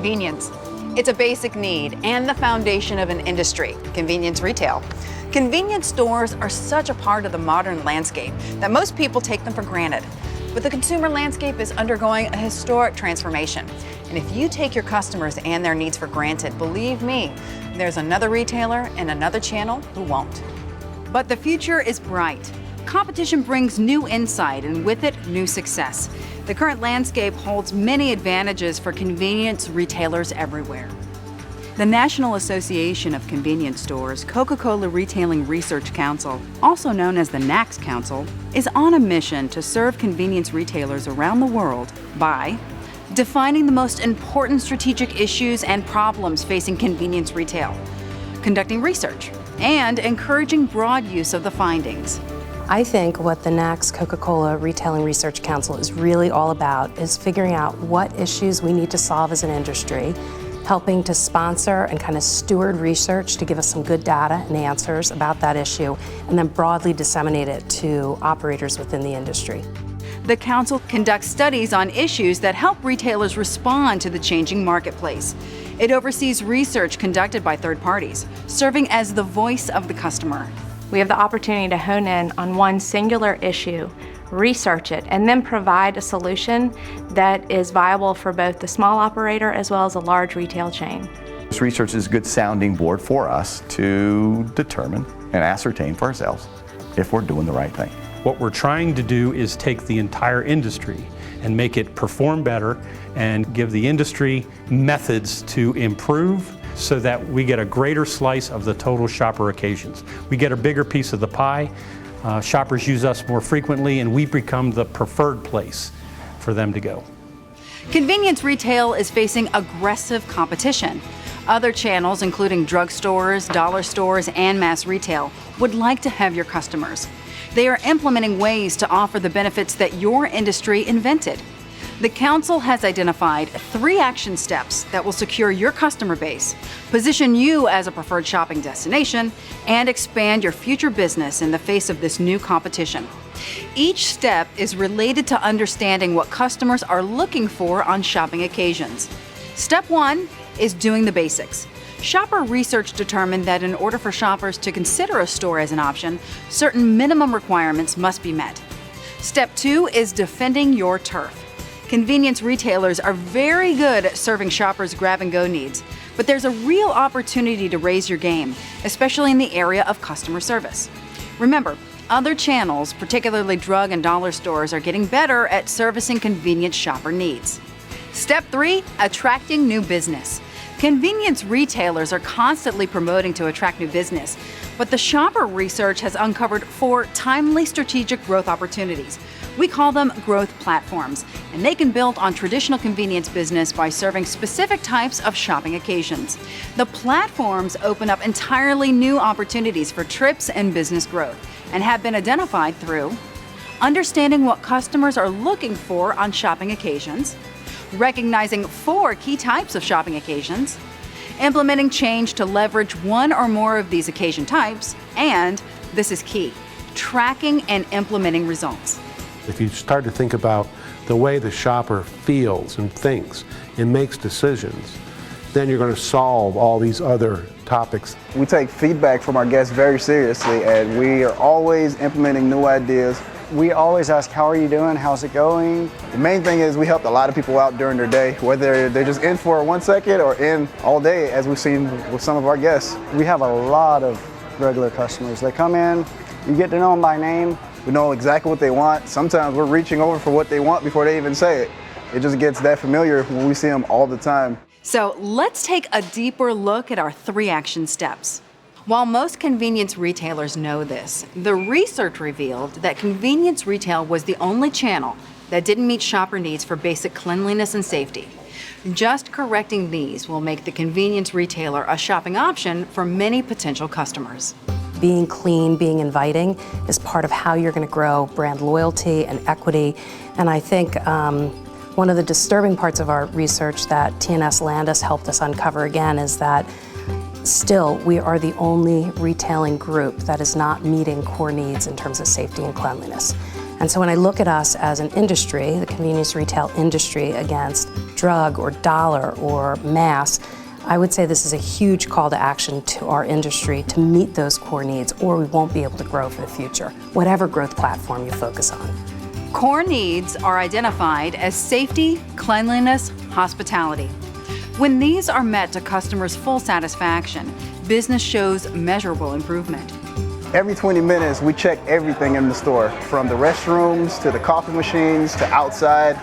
convenience. It's a basic need and the foundation of an industry, convenience retail. Convenience stores are such a part of the modern landscape that most people take them for granted. But the consumer landscape is undergoing a historic transformation. And if you take your customers and their needs for granted, believe me, there's another retailer and another channel who won't. But the future is bright. Competition brings new insight and with it, new success. The current landscape holds many advantages for convenience retailers everywhere. The National Association of Convenience Stores Coca-Cola Retailing Research Council, also known as the NACS Council, is on a mission to serve convenience retailers around the world by defining the most important strategic issues and problems facing convenience retail, conducting research, and encouraging broad use of the findings. I think what the NACS Coca-Cola Retailing Research Council is really all about is figuring out what issues we need to solve as an industry, helping to sponsor and kind of steward research to give us some good data and answers about that issue, and then broadly disseminate it to operators within the industry. The Council conducts studies on issues that help retailers respond to the changing marketplace. It oversees research conducted by third parties, serving as the voice of the customer. We have the opportunity to hone in on one singular issue, research it, and then provide a solution that is viable for both the small operator as well as a large retail chain. This research is a good sounding board for us to determine and ascertain for ourselves if we're doing the right thing. What we're trying to do is take the entire industry and make it perform better and give the industry methods to improve so that we get a greater slice of the total shopper occasions. We get a bigger piece of the pie. Shoppers use us more frequently, and we become the preferred place for them to go. Convenience retail is facing aggressive competition. Other channels, including drugstores, dollar stores, and mass retail, would like to have your customers. They are implementing ways to offer the benefits that your industry invented. The Council has identified 3 action steps that will secure your customer base, position you as a preferred shopping destination, and expand your future business in the face of this new competition. Each step is related to understanding what customers are looking for on shopping occasions. Step 1 is doing the basics. Shopper research determined that in order for shoppers to consider a store as an option, certain minimum requirements must be met. Step 2 is defending your turf. Convenience retailers are very good at serving shoppers' grab-and-go needs, but there's a real opportunity to raise your game, especially in the area of customer service. Remember, other channels, particularly drug and dollar stores, are getting better at servicing convenience shopper needs. Step 3, attracting new business. Convenience retailers are constantly promoting to attract new business, but the shopper research has uncovered 4 timely strategic growth opportunities. We call them growth platforms, and they can build on traditional convenience business by serving specific types of shopping occasions. The platforms open up entirely new opportunities for trips and business growth, and have been identified through understanding what customers are looking for on shopping occasions, recognizing 4 key types of shopping occasions, implementing change to leverage one or more of these occasion types, and, this is key, tracking and implementing results. If you start to think about the way the shopper feels and thinks and makes decisions, then you're going to solve all these other topics. We take feedback from our guests very seriously, and we are always implementing new ideas. We always ask, how are you doing? How's it going? The main thing is we helped a lot of people out during their day, whether they're just in for 1 second or in all day, as we've seen with some of our guests. We have a lot of regular customers. They come in, you get to know them by name. We know exactly what they want. Sometimes we're reaching over for what they want before they even say it. It just gets that familiar when we see them all the time. So let's take a deeper look at our 3 action steps. While most convenience retailers know this, the research revealed that convenience retail was the only channel that didn't meet shopper needs for basic cleanliness and safety. Just correcting these will make the convenience retailer a shopping option for many potential customers. Being clean, being inviting is part of how you're going to grow brand loyalty and equity. And I think one of the disturbing parts of our research that TNS Landis helped us uncover again is that still we are the only retailing group that is not meeting core needs in terms of safety and cleanliness. And so when I look at us as an industry, the convenience retail industry, against drug or dollar or mass, I would say this is a huge call to action to our industry to meet those core needs, or we won't be able to grow for the future, whatever growth platform you focus on. Core needs are identified as safety, cleanliness, hospitality. When these are met to customers' full satisfaction, business shows measurable improvement. Every 20 minutes, we check everything in the store, from the restrooms to the coffee machines to outside,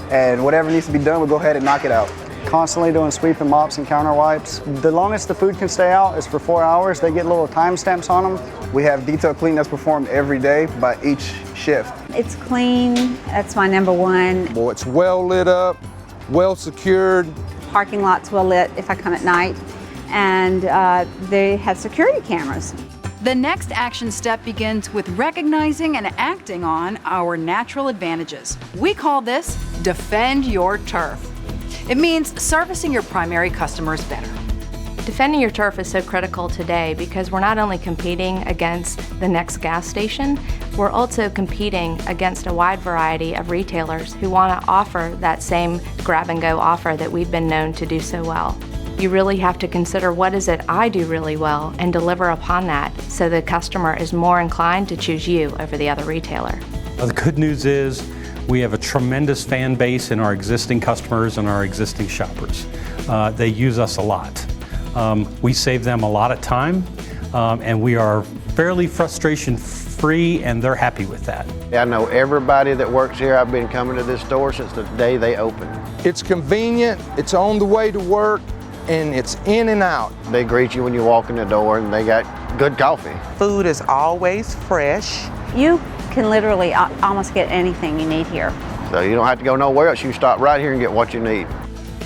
and whatever needs to be done, we'll go ahead and knock it out. Constantly doing sweep and mops and counter wipes. The longest the food can stay out is for 4 hours. They get little timestamps on them. We have detailed cleaning that's performed every day by each shift. It's clean, that's my number one. Well, it's well lit up, well secured. Parking lot's well lit if I come at night, and they have security cameras. The next action step begins with recognizing and acting on our natural advantages. We call this defend your turf. It means servicing your primary customers better. Defending your turf is so critical today because we're not only competing against the next gas station, we're also competing against a wide variety of retailers who want to offer that same grab-and-go offer that we've been known to do so well. You really have to consider, what is it I do really well, and deliver upon that so the customer is more inclined to choose you over the other retailer. The good news is we have a tremendous fan base in our existing customers and our existing shoppers. They use us a lot. We save them a lot of time, and we are fairly frustration-free, and they're happy with that. I know everybody that works here. I've been coming to this store since the day they opened. It's convenient, it's on the way to work, and it's in and out. They greet you when you walk in the door, and they got good coffee. Food is always fresh. You can literally almost get anything you need here. So you don't have to go nowhere else. You stop right here and get what you need.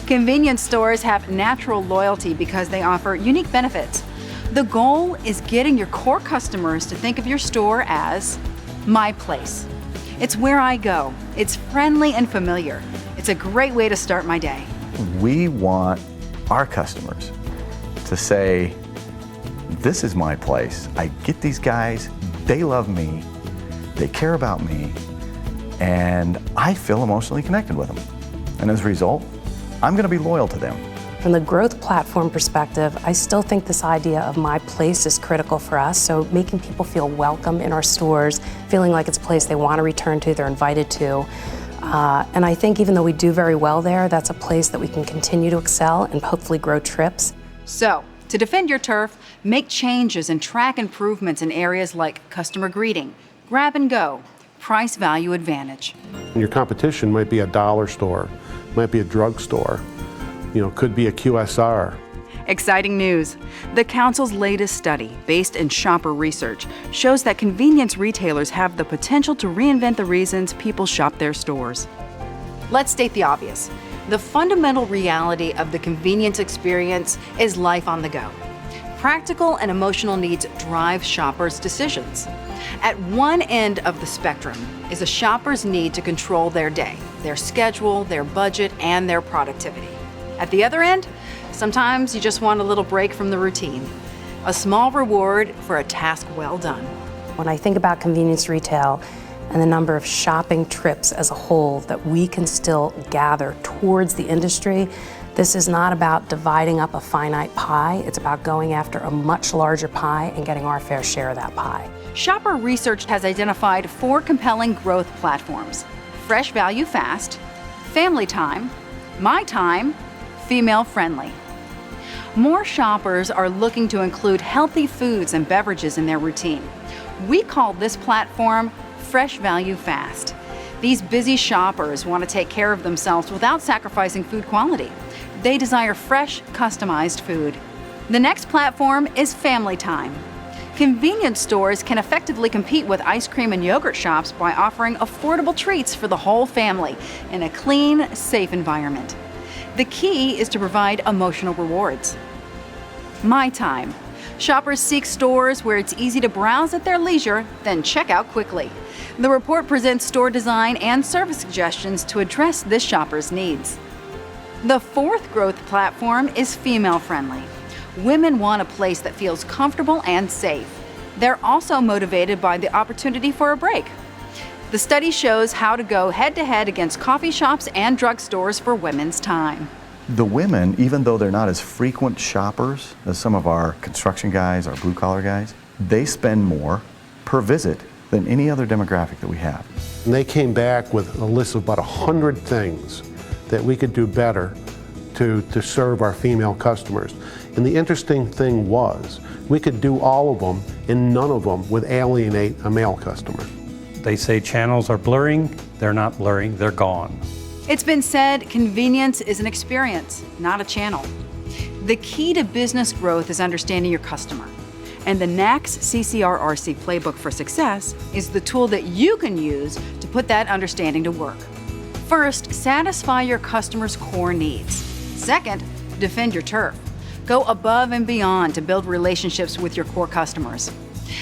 Convenience stores have natural loyalty because they offer unique benefits. The goal is getting your core customers to think of your store as my place. It's where I go. It's friendly and familiar. It's a great way to start my day. We want our customers to say, this is my place. I get these guys, they love me, they care about me, and I feel emotionally connected with them. And as a result, I'm going to be loyal to them. From the growth platform perspective, I still think this idea of my place is critical for us. So making people feel welcome in our stores, feeling like it's a place they want to return to, they're invited to. And I think even though we do very well there, that's a place that we can continue to excel and hopefully grow trips. So, to defend your turf, make changes and track improvements in areas like customer greeting, grab and go, price value advantage. Your competition might be a dollar store, might be a drugstore, could be a QSR. Exciting news. The Council's latest study, based in shopper research, shows that convenience retailers have the potential to reinvent the reasons people shop their stores. Let's state the obvious. The fundamental reality of the convenience experience is life on the go. Practical and emotional needs drive shoppers' decisions. At one end of the spectrum is a shopper's need to control their day, their schedule, their budget, and their productivity. At the other end, sometimes you just want a little break from the routine, a small reward for a task well done. When I think about convenience retail and the number of shopping trips as a whole that we can still gather towards the industry, this is not about dividing up a finite pie. It's about going after a much larger pie and getting our fair share of that pie. Shopper research has identified 4 compelling growth platforms: Fresh Value Fast, Family Time, My Time, Female Friendly. More shoppers are looking to include healthy foods and beverages in their routine. We call this platform Fresh Value Fast. These busy shoppers want to take care of themselves without sacrificing food quality. They desire fresh, customized food. The next platform is Family Time. Convenience stores can effectively compete with ice cream and yogurt shops by offering affordable treats for the whole family in a clean, safe environment. The key is to provide emotional rewards. My Time. Shoppers seek stores where it's easy to browse at their leisure, then check out quickly. The report presents store design and service suggestions to address this shopper's needs. The 4th growth platform is Female Friendly. Women want a place that feels comfortable and safe. They're also motivated by the opportunity for a break. The study shows how to go head-to-head against coffee shops and drugstores for women's time. The women, even though they're not as frequent shoppers as some of our construction guys, our blue-collar guys, they spend more per visit than any other demographic that we have. And they came back with a list of about 100 things that we could do better to serve our female customers. And the interesting thing was, we could do all of them, and none of them would alienate a male customer. They say channels are blurring. They're not blurring, they're gone. It's been said convenience is an experience, not a channel. The key to business growth is understanding your customer. And the NACS CCRRC Playbook for Success is the tool that you can use to put that understanding to work. First, satisfy your customer's core needs. Second, defend your turf. Go above and beyond to build relationships with your core customers.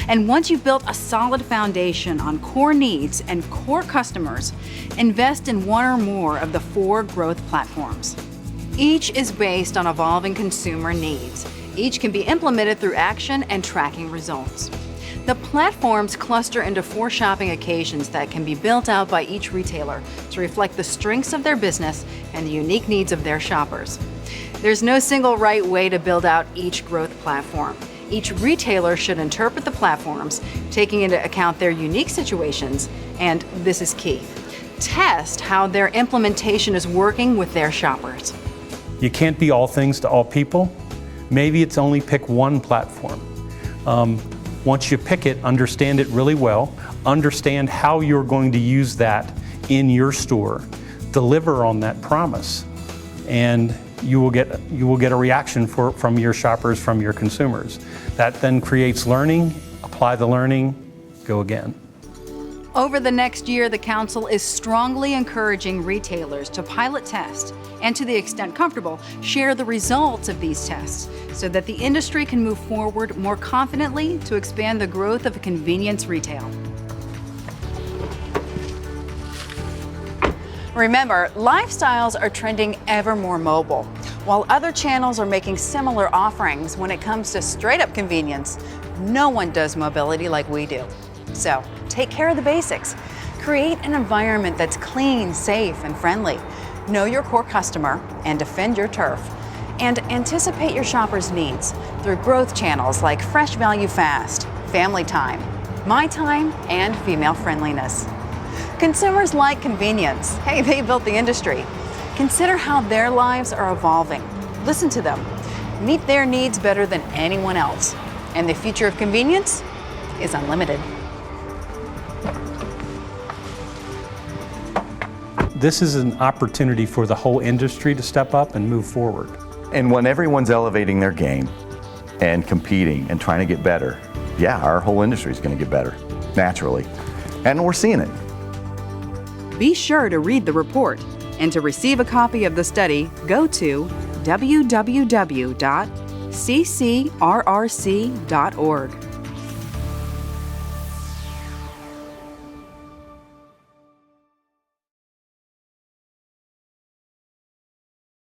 And once you've built a solid foundation on core needs and core customers, invest in one or more of the 4 growth platforms. Each is based on evolving consumer needs. Each can be implemented through action and tracking results. The platforms cluster into 4 shopping occasions that can be built out by each retailer to reflect the strengths of their business and the unique needs of their shoppers. There's no single right way to build out each growth platform. Each retailer should interpret the platforms, taking into account their unique situations, and this is key. Test how their implementation is working with their shoppers. You can't be all things to all people. Maybe it's only pick one platform. Once you pick it, understand it really well, understand how you're going to use that in your store, deliver on that promise, and you will get a reaction from your shoppers, from your consumers. That then creates learning, apply the learning, go again. Over the next year, the Council is strongly encouraging retailers to pilot test and, to the extent comfortable, share the results of these tests so that the industry can move forward more confidently to expand the growth of convenience retail. Remember, lifestyles are trending ever more mobile. While other channels are making similar offerings when it comes to straight-up convenience, no one does mobility like we do. So, take care of the basics. Create an environment that's clean, safe, and friendly. Know your core customer and defend your turf. And anticipate your shoppers' needs through growth channels like Fresh Value Fast, Family Time, My Time, and Female Friendliness. Consumers like convenience. Hey, they built the industry. Consider how their lives are evolving. Listen to them. Meet their needs better than anyone else. And the future of convenience is unlimited. This is an opportunity for the whole industry to step up and move forward. And when everyone's elevating their game and competing and trying to get better, yeah, our whole industry is going to get better, naturally. And we're seeing it. Be sure to read the report, and to receive a copy of the study, go to www.ccrrc.org.